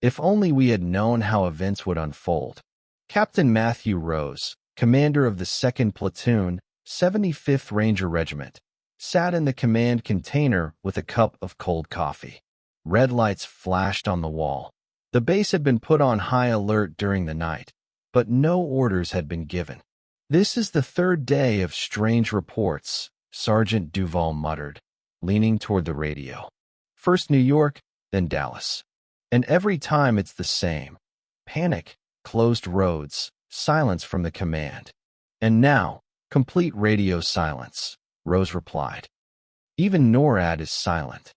If only we had known how events would unfold. Captain Matthew Rose, commander of the 2nd Platoon, 75th Ranger Regiment, sat in the command container with a cup of cold coffee. Red lights flashed on the wall. The base had been put on high alert during the night, but no orders had been given. "This is the 3rd day of strange reports," Sergeant Duval muttered, leaning toward the radio. "First New York, then Dallas. And every time it's the same. Panic, closed roads, silence from the command. And now, complete radio silence," Rose replied. "Even NORAD is silent.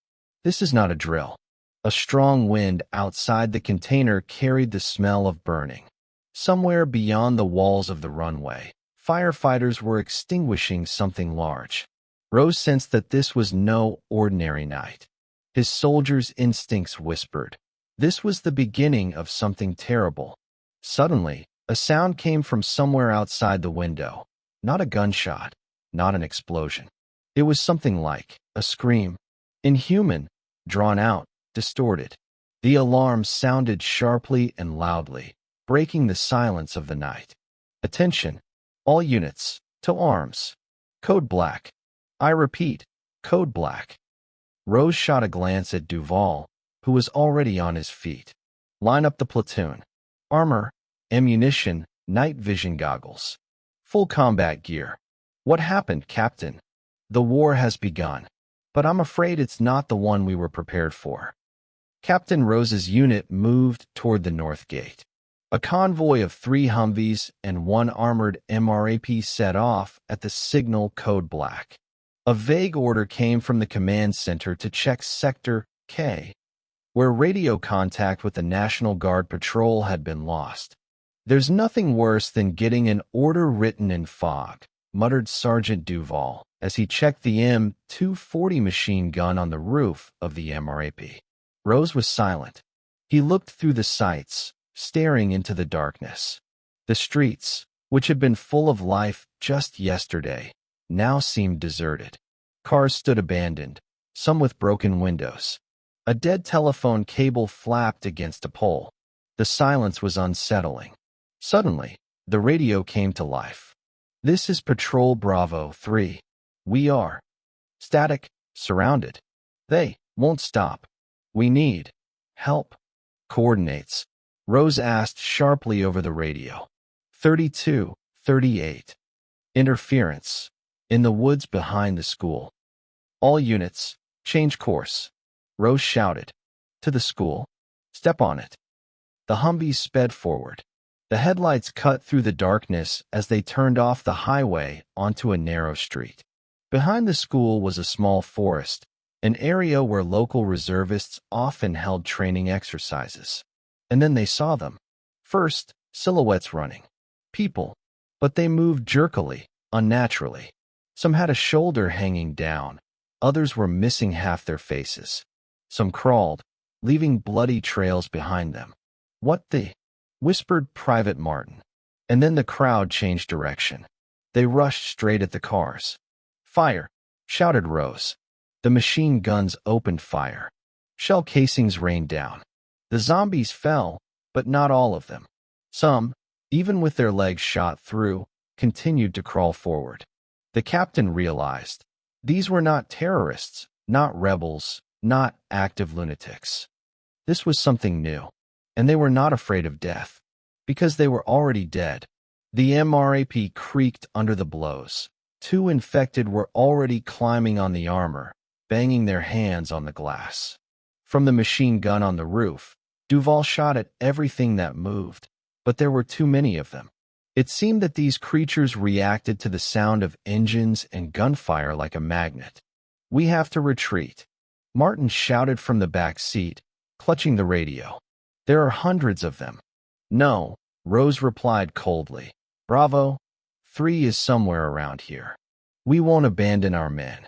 This is not a drill." A strong wind outside the container carried the smell of burning. Somewhere beyond the walls of the runway, firefighters were extinguishing something large. Rose sensed that this was no ordinary night. His soldiers' instincts whispered, this was the beginning of something terrible. Suddenly, a sound came from somewhere outside the window. Not a gunshot, not an explosion. It was something like a scream. Inhuman, drawn out, distorted. The alarm sounded sharply and loudly, breaking the silence of the night. "Attention, all units, to arms. Code Black. I repeat, Code Black." Rose shot a glance at Duval, who was already on his feet. "Line up the platoon. Armor, ammunition, night vision goggles. Full combat gear." "What happened, Captain?" "The war has begun, but I'm afraid it's not the one we were prepared for." Captain Rose's unit moved toward the north gate. A convoy of 3 Humvees and 1 armored MRAP set off at the signal Code Black. A vague order came from the command center to check Sector K, where radio contact with the National Guard patrol had been lost. "There's nothing worse than getting an order written in fog," muttered Sergeant Duval as he checked the M240 machine gun on the roof of the MRAP. Rose was silent. He looked through the sights, staring into the darkness. The streets, which had been full of life just yesterday, now seemed deserted. Cars stood abandoned, some with broken windows. A dead telephone cable flapped against a pole. The silence was unsettling. Suddenly, the radio came to life. "This is Patrol Bravo 3. We are static, surrounded. They won't stop. We need help." "Coordinates?" Rose asked sharply over the radio. 3238. "Interference. In the woods behind the school. All units, change course." Rose shouted. "To the school? Step on it." The Humvees sped forward. The headlights cut through the darkness as they turned off the highway onto a narrow street. Behind the school was a small forest, an area where local reservists often held training exercises. And then they saw them. First, silhouettes running. People. But they moved jerkily, unnaturally. Some had a shoulder hanging down. Others were missing half their faces. Some crawled, leaving bloody trails behind them. "What the?" whispered Private Martin. And then the crowd changed direction. They rushed straight at the cars. "Fire!" shouted Rose. The machine guns opened fire. Shell casings rained down. The zombies fell, but not all of them. Some, even with their legs shot through, continued to crawl forward. The captain realized these were not terrorists, not rebels, not active lunatics. This was something new, and they were not afraid of death, because they were already dead. The MRAP creaked under the blows. 2 infected were already climbing on the armor, banging their hands on the glass. From the machine gun on the roof, Duval shot at everything that moved, but there were too many of them. It seemed that these creatures reacted to the sound of engines and gunfire like a magnet. "We have to retreat," Martin shouted from the back seat, clutching the radio. "There are hundreds of them." "No," Rose replied coldly. "Bravo 3 is somewhere around here. We won't abandon our men."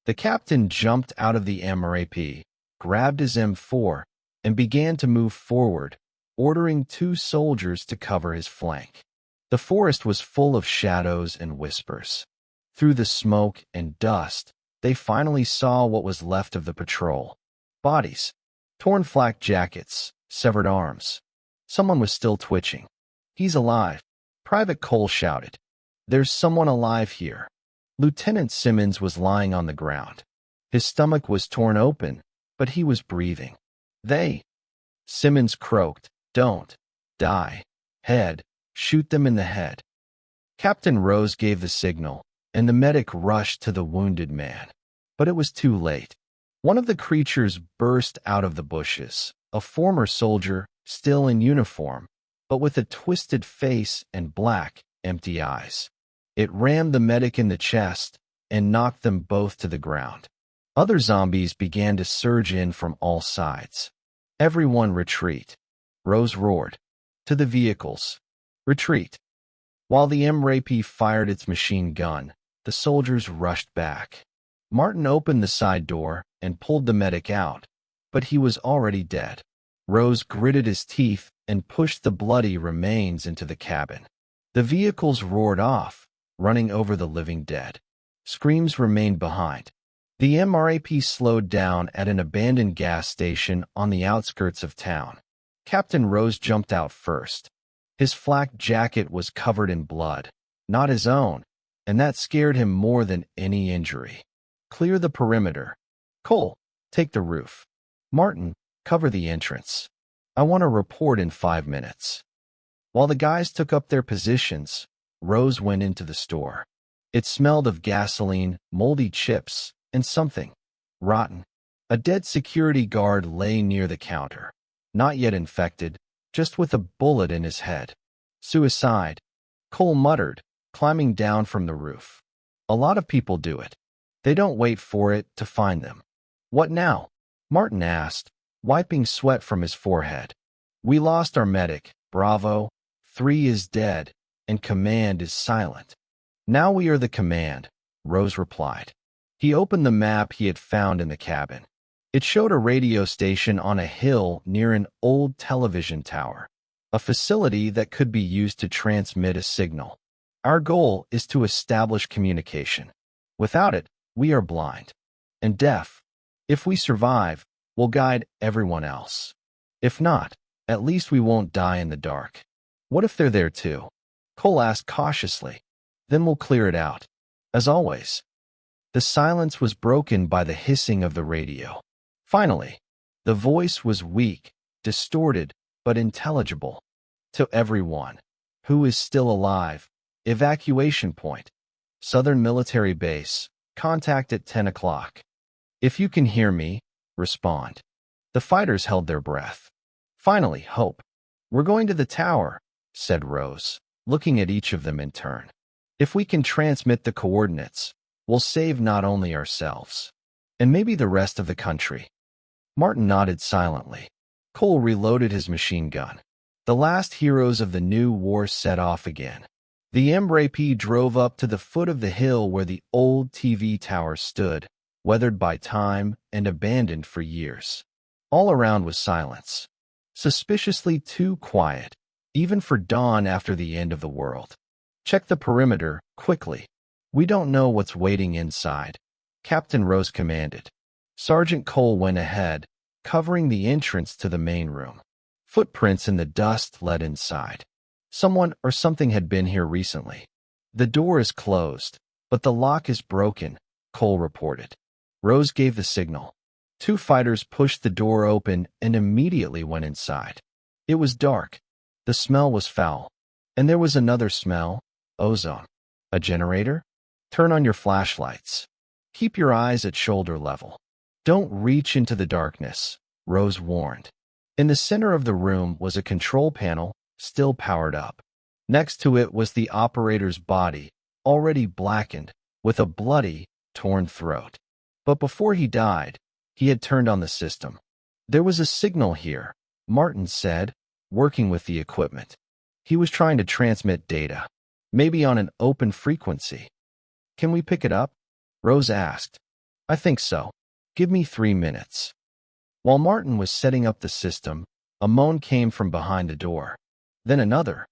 The captain jumped out of the MRAP, grabbed his M4, and began to move forward, ordering 2 soldiers to cover his flank. The forest was full of shadows and whispers. Through the smoke and dust, they finally saw what was left of the patrol. Bodies, torn flak jackets, severed arms. Someone was still twitching. "He's alive," Private Cole shouted. "There's someone alive here." Lieutenant Simmons was lying on the ground. His stomach was torn open, but he was breathing. "They," Simmons croaked, "don't die. Head, shoot them in the head." Captain Rose gave the signal, and the medic rushed to the wounded man. But it was too late. One of the creatures burst out of the bushes, a former soldier, still in uniform, but with a twisted face and black, empty eyes. It rammed the medic in the chest and knocked them both to the ground. Other zombies began to surge in from all sides. "Everyone retreat," Rose roared. "To the vehicles. Retreat." While the MRAP fired its machine gun, the soldiers rushed back. Martin opened the side door and pulled the medic out, but he was already dead. Rose gritted his teeth and pushed the bloody remains into the cabin. The vehicles roared off, running over the living dead. Screams remained behind. The MRAP slowed down at an abandoned gas station on the outskirts of town. Captain Rose jumped out first. His flak jacket was covered in blood, not his own, and that scared him more than any injury. "Clear the perimeter. Cole, take the roof. Martin, cover the entrance. I want a report in 5 minutes." While the guys took up their positions, Rose went into the store. It smelled of gasoline, moldy chips, and something rotten. A dead security guard lay near the counter, not yet infected, just with a bullet in his head. "Suicide," Cole muttered, climbing down from the roof. "A lot of people do it. They don't wait for it to find them." "What now?" Martin asked, wiping sweat from his forehead. "We lost our medic, Bravo. 3 is dead, and command is silent." "Now we are the command," Rose replied. He opened the map he had found in the cabin. It showed a radio station on a hill near an old television tower, a facility that could be used to transmit a signal. "Our goal is to establish communication. Without it, we are blind and deaf. If we survive, we'll guide everyone else. If not, at least we won't die in the dark." "What if they're there too?" Cole asked cautiously. "Then we'll clear it out." As always. The silence was broken by the hissing of the radio. Finally, the voice was weak, distorted, but intelligible. "To everyone who is still alive, evacuation point, Southern Military Base, contact at 10 o'clock. If you can hear me, respond." The fighters held their breath. Finally, hope. "We're going to the tower," said Rose, looking at each of them in turn. "If we can transmit the coordinates, we'll save not only ourselves, and maybe the rest of the country." Martin nodded silently. Cole reloaded his machine gun. The last heroes of the new war set off again. The MRAP drove up to the foot of the hill where the old TV tower stood, weathered by time and abandoned for years. All around was silence, suspiciously too quiet, even for dawn after the end of the world. "Check the perimeter, quickly. We don't know what's waiting inside," Captain Rose commanded. Sergeant Cole went ahead, covering the entrance to the main room. Footprints in the dust led inside. Someone or something had been here recently. "The door is closed, but the lock is broken," Cole reported. Rose gave the signal. 2 fighters pushed the door open and immediately went inside. It was dark. The smell was foul. And there was another smell, ozone. "A generator? Turn on your flashlights. Keep your eyes at shoulder level. Don't reach into the darkness," Rose warned. In the center of the room was a control panel, still powered up. Next to it was the operator's body, already blackened, with a bloody, torn throat. But before he died, he had turned on the system. "There was a signal here," Martin said, working with the equipment. He was trying to transmit data, maybe on an open frequency. "Can we pick it up?" Rose asked. "I think so. Give me 3 minutes." While Martin was setting up the system, a moan came from behind the door. Then another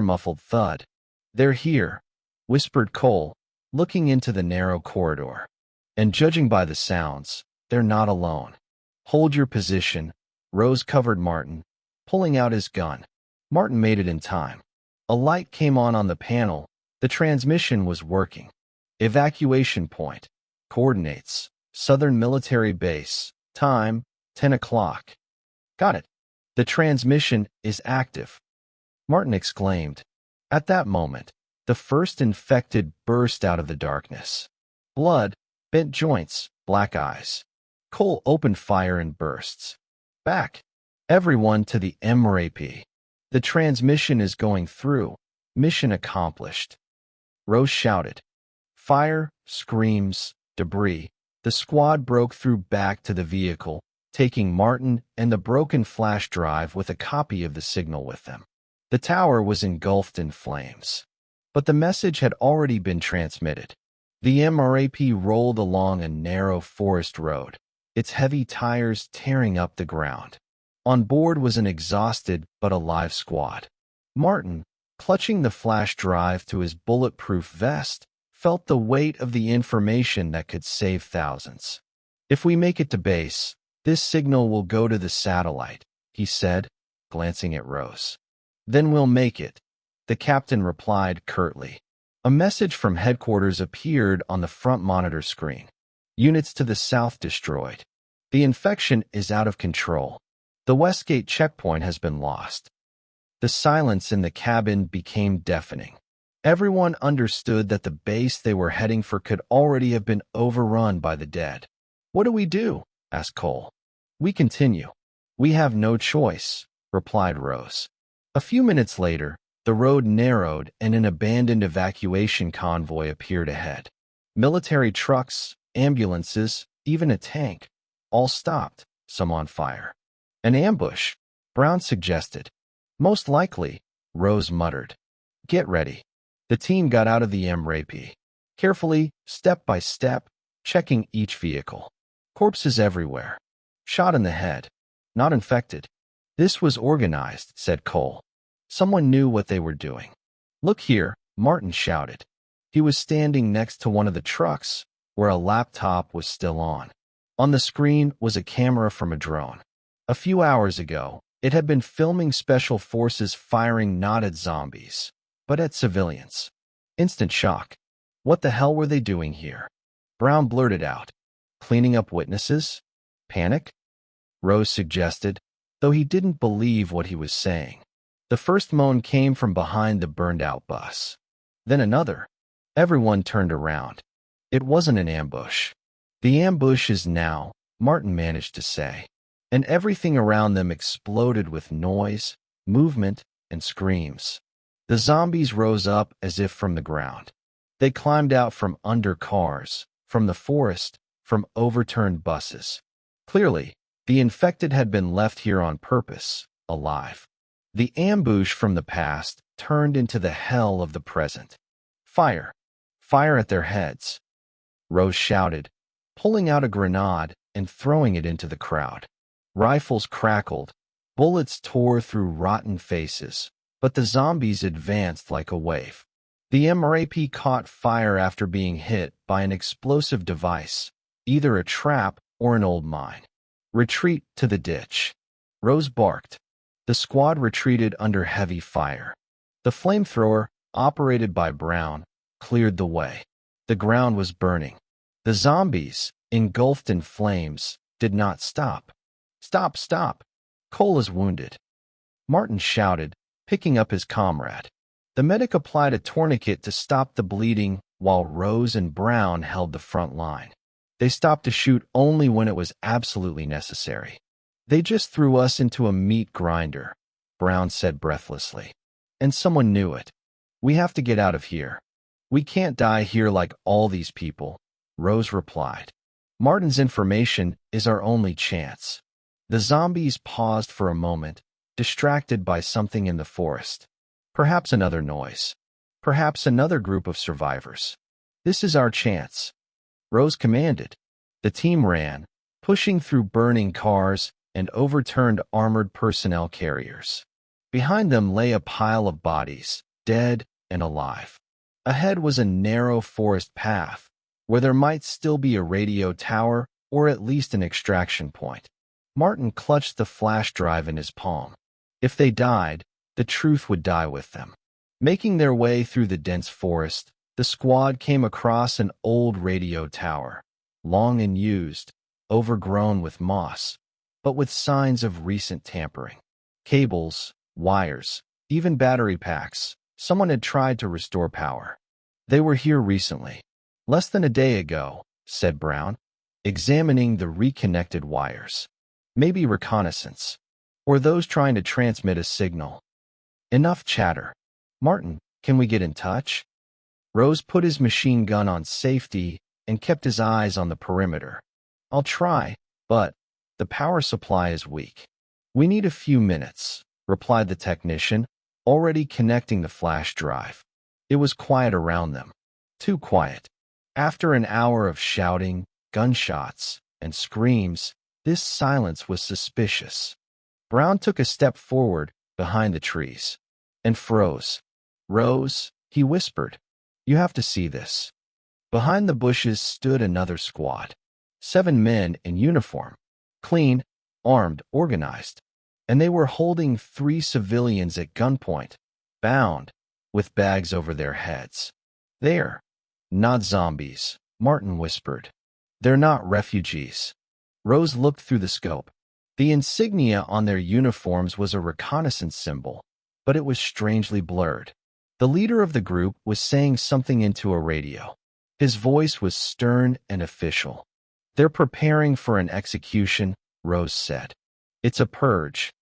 muffled thud. "They're here," whispered Cole, looking into the narrow corridor. "And judging by the sounds, they're not alone. Hold your position," Rose covered Martin, pulling out his gun. Martin made it in time. A light came on the panel. The transmission was working. Evacuation point. Coordinates. Southern Military Base. Time, 10 o'clock. Got it. The transmission is active, Martin exclaimed. At that moment, the first infected burst out of the darkness. Blood, bent joints, black eyes. Cole opened fire in bursts. Back. Everyone to the MRAP. The transmission is going through. Mission accomplished. Rose shouted. Fire, screams, debris. The squad broke through back to the vehicle, taking Martin and the broken flash drive with a copy of the signal with them. The tower was engulfed in flames. But the message had already been transmitted. The MRAP rolled along a narrow forest road, its heavy tires tearing up the ground. On board was an exhausted but alive squad. Martin, clutching the flash drive to his bulletproof vest, felt the weight of the information that could save thousands. If we make it to base, this signal will go to the satellite, he said, glancing at Rose. Then we'll make it, the captain replied curtly. A message from headquarters appeared on the front monitor screen. Units to the south destroyed. The infection is out of control. The Westgate checkpoint has been lost. The silence in the cabin became deafening. Everyone understood that the base they were heading for could already have been overrun by the dead. What do we do? Asked Cole. We continue. We have no choice, replied Rose. A few minutes later, the road narrowed and an abandoned evacuation convoy appeared ahead. Military trucks, ambulances, even a tank, all stopped, some on fire. An ambush, Brown suggested. Most likely, Rose muttered. Get ready. The team got out of the MRAP, carefully, step by step, checking each vehicle. Corpses everywhere. Shot in the head. Not infected. This was organized, said Cole. Someone knew what they were doing. Look here, Martin shouted. He was standing next to one of the trucks, where a laptop was still on. On the screen was a camera from a drone. A few hours ago, it had been filming special forces firing not at zombies, but at civilians. Instant shock. What the hell were they doing here? Brown blurted out. Cleaning up witnesses? Panic? Rose suggested, though he didn't believe what he was saying. The first moan came from behind the burned-out bus. Then another. Everyone turned around. It wasn't an ambush. The ambush is now, Martin managed to say. And everything around them exploded with noise, movement, and screams. The zombies rose up as if from the ground. They climbed out from under cars, from the forest, from overturned buses. Clearly, the infected had been left here on purpose, alive. The ambush from the past turned into the hell of the present. Fire. Fire at their heads. Rose shouted, pulling out a grenade and throwing it into the crowd. Rifles crackled. Bullets tore through rotten faces, but the zombies advanced like a wave. The MRAP caught fire after being hit by an explosive device, either a trap or an old mine. Retreat to the ditch. Rose barked. The squad retreated under heavy fire. The flamethrower, operated by Brown, cleared the way. The ground was burning. The zombies, engulfed in flames, did not stop. Stop, stop. Cole is wounded. Martin shouted, picking up his comrade. The medic applied a tourniquet to stop the bleeding while Rose and Brown held the front line. They stopped to shoot only when it was absolutely necessary. They just threw us into a meat grinder, Brown said breathlessly. And someone knew it. We have to get out of here. We can't die here like all these people, Rose replied. Martin's information is our only chance. The zombies paused for a moment, distracted by something in the forest. Perhaps another noise. Perhaps another group of survivors. This is our chance. Rose commanded. The team ran, pushing through burning cars and overturned armored personnel carriers. Behind them lay a pile of bodies, dead and alive. Ahead was a narrow forest path, where there might still be a radio tower or at least an extraction point. Martin clutched the flash drive in his palm. If they died, the truth would die with them. Making their way through the dense forest, the squad came across an old radio tower, long and used, overgrown with moss, but with signs of recent tampering. Cables, wires, even battery packs. Someone had tried to restore power. They were here recently. Less than a day ago, said Brown, examining the reconnected wires. Maybe reconnaissance, or those trying to transmit a signal. Enough chatter. Martin, can we get in touch? Rose put his machine gun on safety and kept his eyes on the perimeter. I'll try, but the power supply is weak. We need a few minutes, replied the technician, already connecting the flash drive. It was quiet around them. Too quiet. After an hour of shouting, gunshots, and screams, this silence was suspicious. Brown took a step forward behind the trees and froze. Rose, he whispered, you have to see this. Behind the bushes stood another squad. 7 men in uniform, clean, armed, organized, and they were holding 3 civilians at gunpoint, bound, with bags over their heads. They're not zombies, Martin whispered. They're not refugees. Rose looked through the scope. The insignia on their uniforms was a reconnaissance symbol, but it was strangely blurred. The leader of the group was saying something into a radio. His voice was stern and official. They're preparing for an execution, Rose said. It's a purge.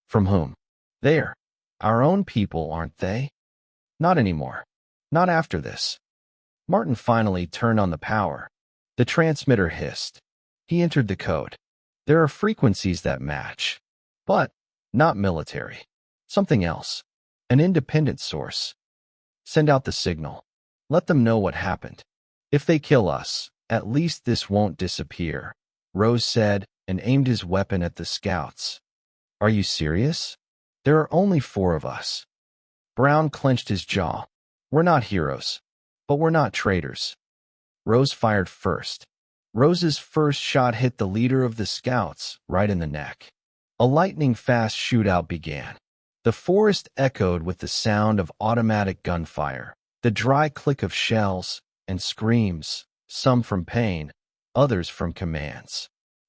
From whom? They're our own people, aren't they? Not anymore. Not after this. Martin finally turned on the power. The transmitter hissed. He entered the code. There are frequencies that match, but not military. Something else. An independent source. Send out the signal. Let them know what happened. If they kill us, at least this won't disappear, Rose said and aimed his weapon at the scouts. Are you serious? There are only 4 of us. Brown clenched his jaw. We're not heroes, but we're not traitors. Rose fired first. Rose's first shot hit the leader of the scouts right in the neck. A lightning-fast shootout began. The forest echoed with the sound of automatic gunfire, the dry click of shells, and screams, some from pain, others from commands.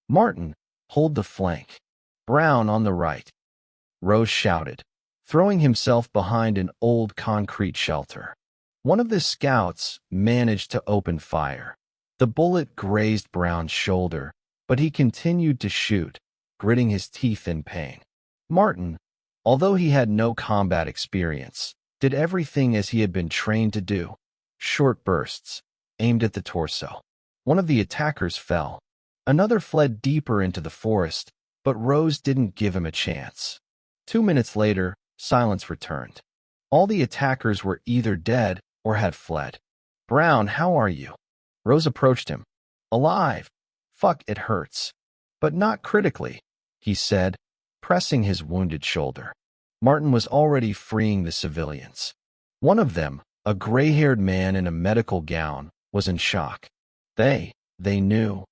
Martin, hold the flank. Brown on the right. Rose shouted, throwing himself behind an old concrete shelter. One of the scouts managed to open fire. The bullet grazed Brown's shoulder, but he continued to shoot, gritting his teeth in pain. Martin, although he had no combat experience, did everything as he had been trained to do. Short bursts, aimed at the torso. One of the attackers fell. Another fled deeper into the forest, but Rose didn't give him a chance. 2 minutes later, silence returned. All the attackers were either dead or had fled. Brown, how are you? Rose approached him. Alive. Fuck, it hurts. But not critically, he said, pressing his wounded shoulder. Martin was already freeing the civilians. One of them, a gray-haired man in a medical gown, was in shock. They knew.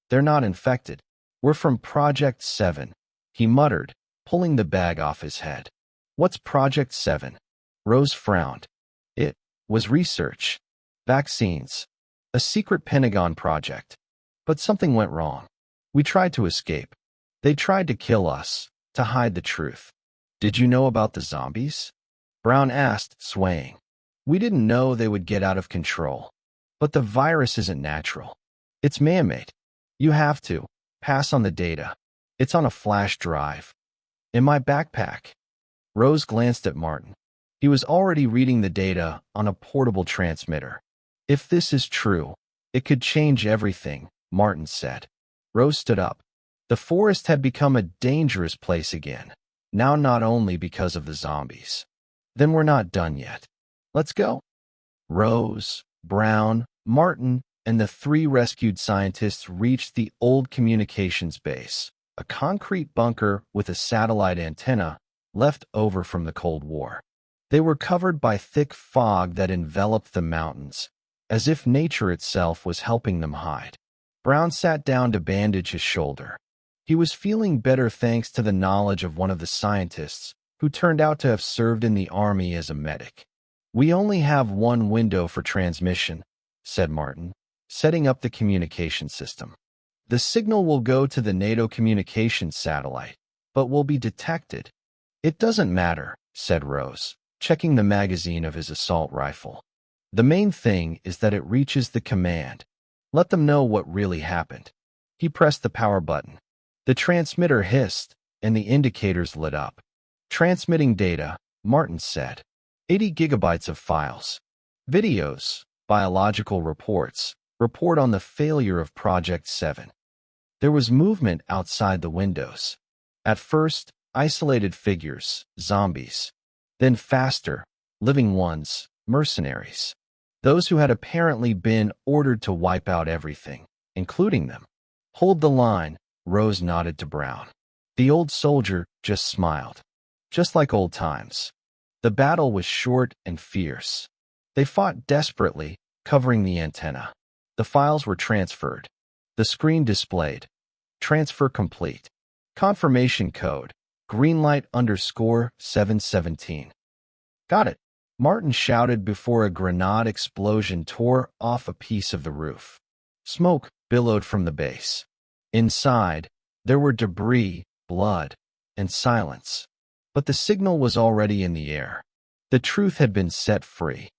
They're not infected. We're from Project 7, he muttered, pulling the bag off his head. What's Project 7? Rose frowned. It was research. Vaccines. A secret Pentagon project. But something went wrong. We tried to escape. They tried to kill us, to hide the truth. Did you know about the zombies? Brown asked, swaying. We didn't know they would get out of control. But the virus isn't natural. It's man-made. You have to pass on the data. It's on a flash drive. In my backpack. Rose glanced at Martin. He was already reading the data on a portable transmitter. If this is true, it could change everything, Martin said. Rose stood up. The forest had become a dangerous place again, now not only because of the zombies. Then we're not done yet. Let's go. Rose, Brown, Martin, and the 3 rescued scientists reached the old communications base, a concrete bunker with a satellite antenna left over from the Cold War. They were covered by thick fog that enveloped the mountains, as if nature itself was helping them hide. Brown sat down to bandage his shoulder. He was feeling better thanks to the knowledge of one of the scientists, who turned out to have served in the army as a medic. "We only have one window for transmission," said Martin, setting up the communication system. "The signal will go to the NATO communications satellite, but will be detected." "It doesn't matter," said Rose, checking the magazine of his assault rifle. "The main thing is that it reaches the command. Let them know what really happened." He pressed the power button. The transmitter hissed, and the indicators lit up. "Transmitting data," Martin said. 80 gigabytes of files. Videos, biological reports, report on the failure of Project 7. There was movement outside the windows. At first, isolated figures, zombies. Then faster, living ones, mercenaries. Those who had apparently been ordered to wipe out everything, including them. "Hold the line," Rose nodded to Brown. The old soldier just smiled. Just like old times. The battle was short and fierce. They fought desperately, covering the antenna. The files were transferred. The screen displayed. "Transfer complete. Confirmation code, Greenlight_717. "Got it," Martin shouted before a grenade explosion tore off a piece of the roof. Smoke billowed from the base. Inside, there were debris, blood, and silence. But the signal was already in the air. The truth had been set free.